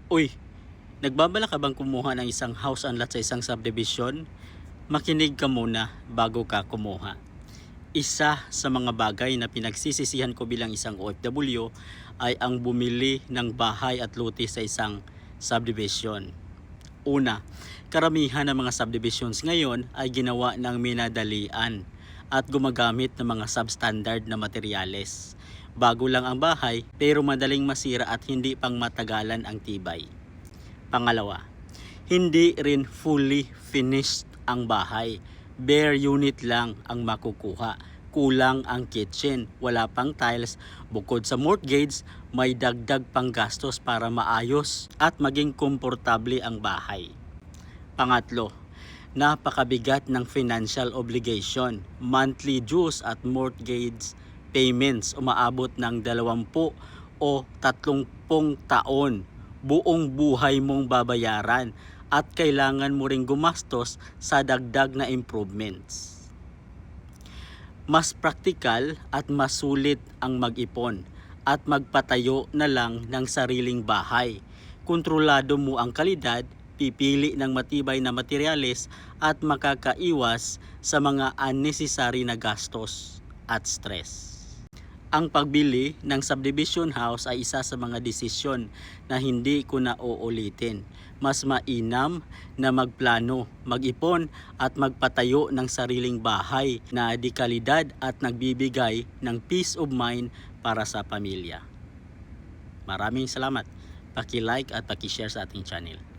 Uy, nagbabala ka bang kumuha ng isang house and lot sa isang subdivision? Makinig ka muna bago ka kumuha. Isa sa mga bagay na pinagsisisihan ko bilang isang OFW ay ang bumili ng bahay at lote sa isang subdivision. Una, karamihan ng mga subdivisions ngayon ay ginawa ng minadalian at gumagamit ng mga substandard na materyales. Bago lang ang bahay pero madaling masira at hindi pang matagalan ang tibay. Pangalawa, hindi rin fully finished ang bahay. Bare unit lang ang makukuha. Kulang ang kitchen, wala pang tiles. Bukod sa mortgage, may dagdag pang gastos para maayos at maging komportable ang bahay. Pangatlo, napakabigat ng financial obligation. Monthly dues at mortgage payments umaabot ng 20 o 30 taon. Buong buhay mong babayaran at kailangan mo ring gumastos sa dagdag na improvements. Mas praktikal at mas sulit ang mag-ipon at magpatayo na lang ng sariling bahay. Kontrolado mo ang kalidad, pipili ng matibay na materyales at makakaiwas sa mga unnecessary na gastos at stress. Ang pagbili ng subdivision house ay isa sa mga desisyon na hindi ko na uulitin. Mas mainam na magplano, mag-ipon at magpatayo ng sariling bahay na di kalidad at nagbibigay ng peace of mind para sa pamilya. Maraming salamat. Paki-like at paki-share sa ating channel.